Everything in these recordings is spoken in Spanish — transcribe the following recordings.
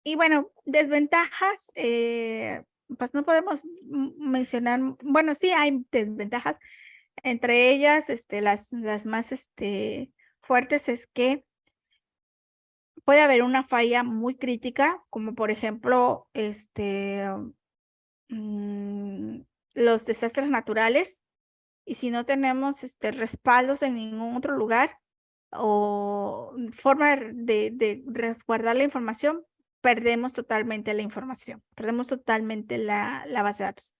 Y bueno, desventajas, pues no podemos mencionar, bueno, sí hay desventajas, entre ellas, las más, fuertes es que puede haber una falla muy crítica, como por ejemplo, mm, los desastres naturales, y si no tenemos, respaldos en ningún otro lugar o forma de resguardar la información, perdemos totalmente la información, perdemos totalmente la base de datos.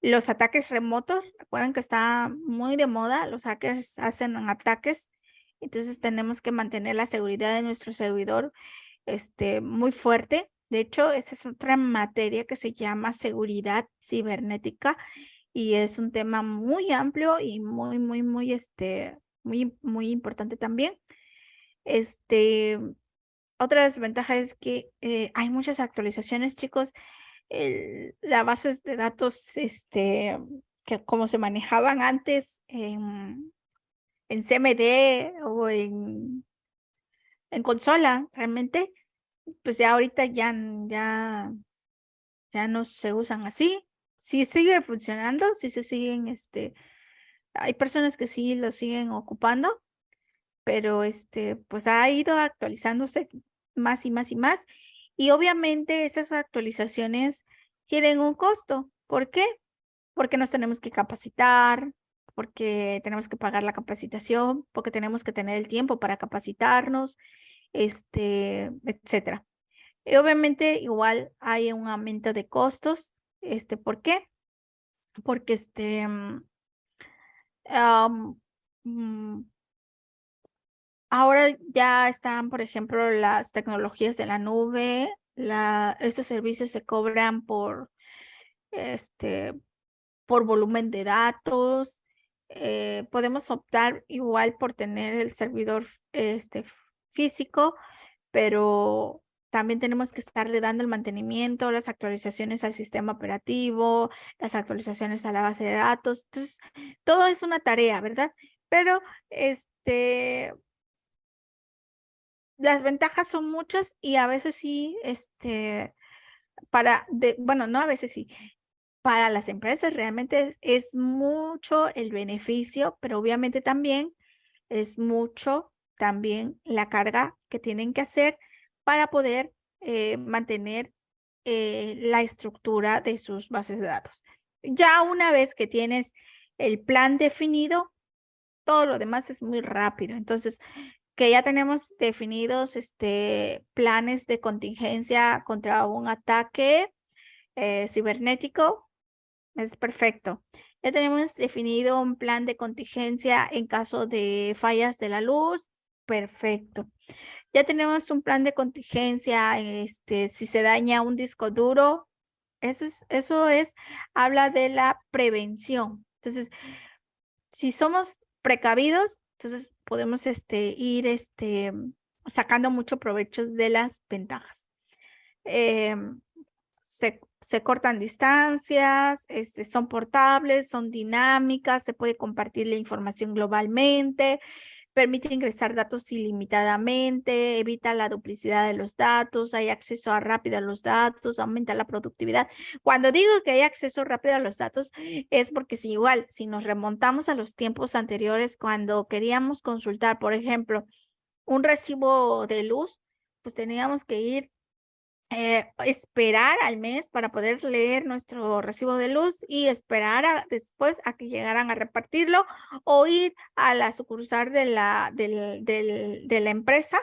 Los ataques remotos, recuerden que está muy de moda, los hackers hacen ataques, entonces tenemos que mantener la seguridad de nuestro servidor, muy fuerte. De hecho, esa es otra materia que se llama seguridad cibernética y es un tema muy amplio y muy, muy, muy, muy importante también. Este, Otra desventaja es que hay muchas actualizaciones, chicos. Las bases de datos, que como se manejaban antes en CMD o en consola, realmente, pues ya ahorita ya no se usan así. Sí sigue funcionando, sí se siguen, hay personas que sí lo siguen ocupando, pero pues ha ido actualizándose más y más y más. Y obviamente esas actualizaciones tienen un costo. ¿Por qué? Porque nos tenemos que capacitar, porque tenemos que pagar la capacitación, porque tenemos que tener el tiempo para capacitarnos, etcétera. Y obviamente igual hay un aumento de costos. ¿Por qué? Porque am, mm, ahora ya están, por ejemplo, las tecnologías de la nube, estos servicios se cobran este, por volumen de datos. Podemos optar igual por tener el servidor físico, pero también tenemos que estarle dando el mantenimiento, las actualizaciones al sistema operativo, las actualizaciones a la base de datos. Entonces, todo es una tarea, ¿verdad? Pero las ventajas son muchas y a veces sí, bueno, no a veces sí, para las empresas realmente es mucho el beneficio, pero obviamente también es mucho también la carga que tienen que hacer para poder mantener la estructura de sus bases de datos. Ya una vez que tienes el plan definido, todo lo demás es muy rápido. Entonces, que ya tenemos definidos planes de contingencia contra un ataque cibernético, es perfecto. Ya tenemos definido un plan de contingencia en caso de fallas de la luz, perfecto. Ya tenemos un plan de contingencia, si se daña un disco duro, habla de la prevención. Entonces, si somos precavidos, entonces podemos ir sacando mucho provecho de las ventajas. Se cortan distancias, son portables, son dinámicas, se puede compartir la información globalmente, permite ingresar datos ilimitadamente, evita la duplicidad de los datos, hay acceso rápido a los datos, aumenta la productividad. Cuando digo que hay acceso rápido a los datos, es porque si nos remontamos a los tiempos anteriores, cuando queríamos consultar, por ejemplo, un recibo de luz, pues teníamos que ir esperar al mes para poder leer nuestro recibo de luz y esperar después a que llegaran a repartirlo o ir a la sucursal de la empresa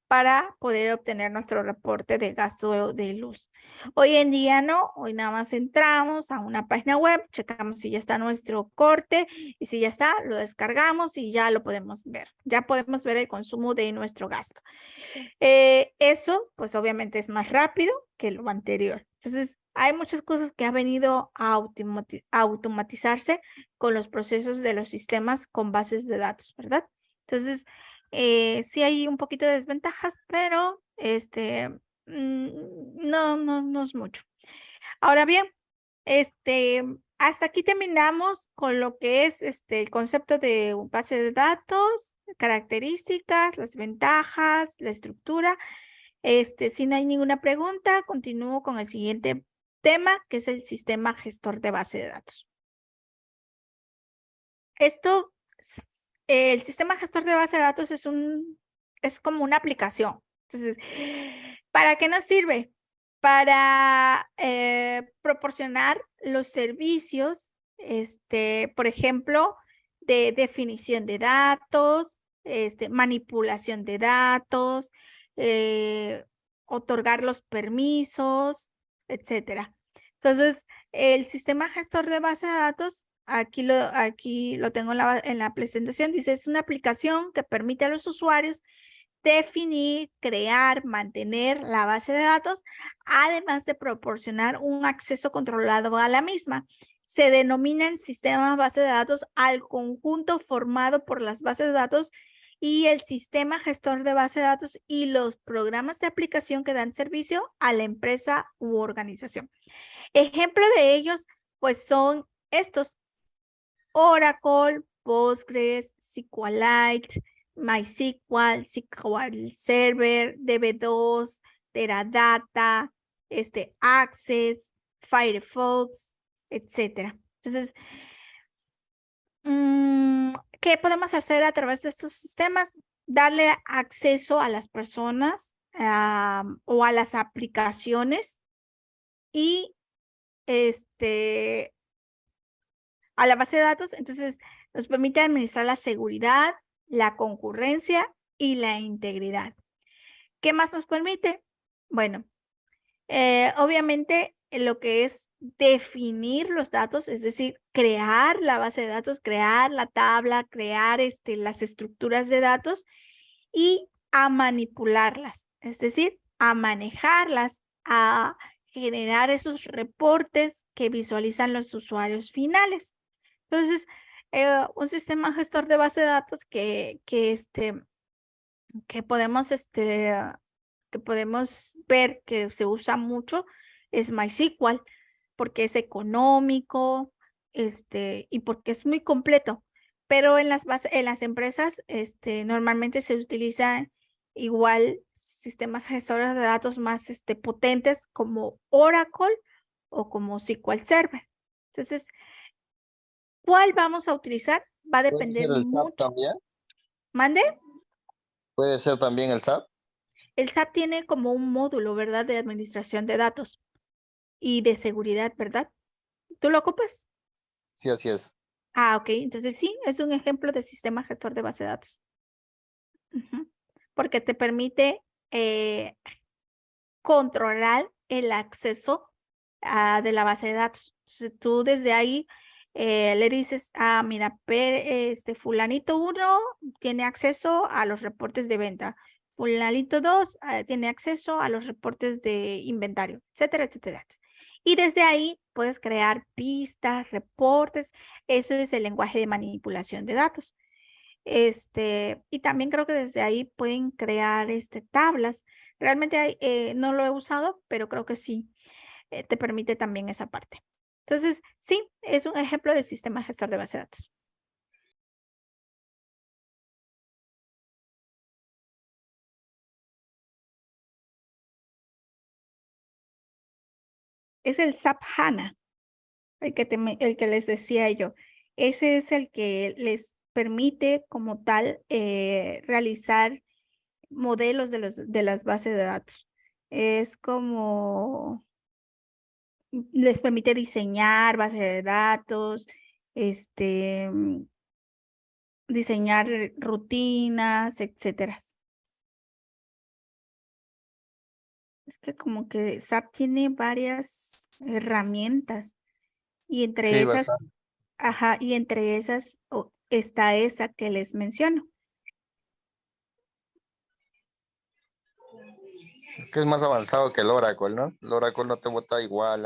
para poder obtener nuestro reporte de gasto de luz. Hoy en día no, hoy nada más entramos a una página web, checamos si ya está nuestro corte y si ya está, lo descargamos y ya lo podemos ver. Ya podemos ver el consumo de nuestro gasto. Eso, pues obviamente es más rápido que lo anterior. Entonces, hay muchas cosas que han venido a automatizarse con los procesos de los sistemas con bases de datos, ¿verdad? Entonces, sí hay un poquito de desventajas, pero no es mucho. Ahora bien, hasta aquí terminamos con lo que es el concepto de base de datos, características, las ventajas, la estructura. Si no hay ninguna pregunta, continúo con el siguiente tema, que es el sistema gestor de base de datos. El sistema gestor de base de datos es como una aplicación. Entonces, ¿para qué nos sirve? Para proporcionar los servicios, por ejemplo, de definición de datos, manipulación de datos, otorgar los permisos, etcétera. Entonces, el sistema gestor de base de datos, aquí lo tengo en la presentación, dice, es una aplicación que permite a los usuarios definir, crear, mantener la base de datos, además de proporcionar un acceso controlado a la misma. Se denominan sistemas base de datos al conjunto formado por las bases de datos y el sistema gestor de base de datos y los programas de aplicación que dan servicio a la empresa u organización. Ejemplo de ellos, pues son estos: Oracle, Postgres, SQLite, MySQL, SQL Server, DB2, Teradata, Access, Firefox, etc. Entonces, ¿qué podemos hacer a través de estos sistemas? Darle acceso a las personas o a las aplicaciones y a la base de datos. Entonces, nos permite administrar la seguridad, la concurrencia y la integridad. ¿Qué más nos permite? Bueno, obviamente lo que es definir los datos, es decir, crear la base de datos, crear la tabla, crear las estructuras de datos y a manipularlas, es decir, a manejarlas, a generar esos reportes que visualizan los usuarios finales. Entonces, un sistema gestor de base de datos que podemos, que podemos ver que se usa mucho es MySQL, porque es económico, y porque es muy completo. Pero en las empresas, normalmente se utilizan igual sistemas gestores de datos más, potentes como Oracle o como SQL Server. Entonces, ¿cuál vamos a utilizar? Va a ¿Puede ser depender el SAP mucho. también? ¿Mande? ¿Puede ser también el SAP? El SAP tiene como un módulo, ¿verdad? De administración de datos y de seguridad, ¿verdad? ¿Tú lo ocupas? Sí, así es. Ah, ok. Entonces sí, es un ejemplo de sistema gestor de base de datos. Ujú. Porque te permite controlar el acceso de la base de datos. Entonces tú desde ahí le dices, mira, fulanito 1 tiene acceso a los reportes de venta. Fulanito 2 tiene acceso a los reportes de inventario, etcétera, etcétera. Y desde ahí puedes crear pistas, reportes. Eso es el lenguaje de manipulación de datos. Y también creo que desde ahí pueden crear tablas. Realmente no lo he usado, pero creo que sí te permite también esa parte. Entonces, sí, es un ejemplo de sistema gestor de base de datos. Es el SAP HANA, el que les decía yo. Ese es el que les permite como tal realizar modelos de las bases de datos. Es como les permite diseñar bases de datos, este, diseñar rutinas, etcétera. Es que como que SAP tiene varias herramientas y entre Sí, esas, bastante. ajá, y entre esas está esa que les menciono. Que es más avanzado que el Oracle, ¿no? El Oracle no te vota igual,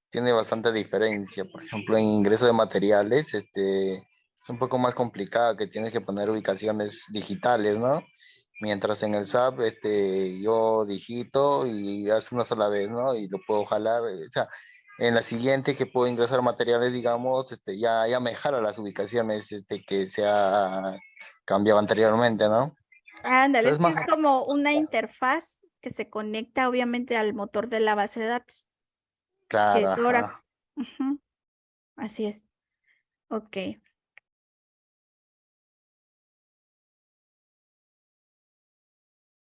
tiene bastante diferencia. Por ejemplo, en ingreso de materiales, es un poco más complicado, que tienes que poner ubicaciones digitales, ¿no? Mientras en el SAP, yo digito y hace una sola vez, ¿no? Y lo puedo jalar, o sea, en la siguiente que puedo ingresar materiales, digamos, ya me jala las ubicaciones, que se ha cambiado anteriormente, ¿no? O Ándale, sea, es es que más. es como una interfaz que se conecta obviamente al motor de la base de datos, que Claro, es Oracle. ajá. Ujú, así es. Ok.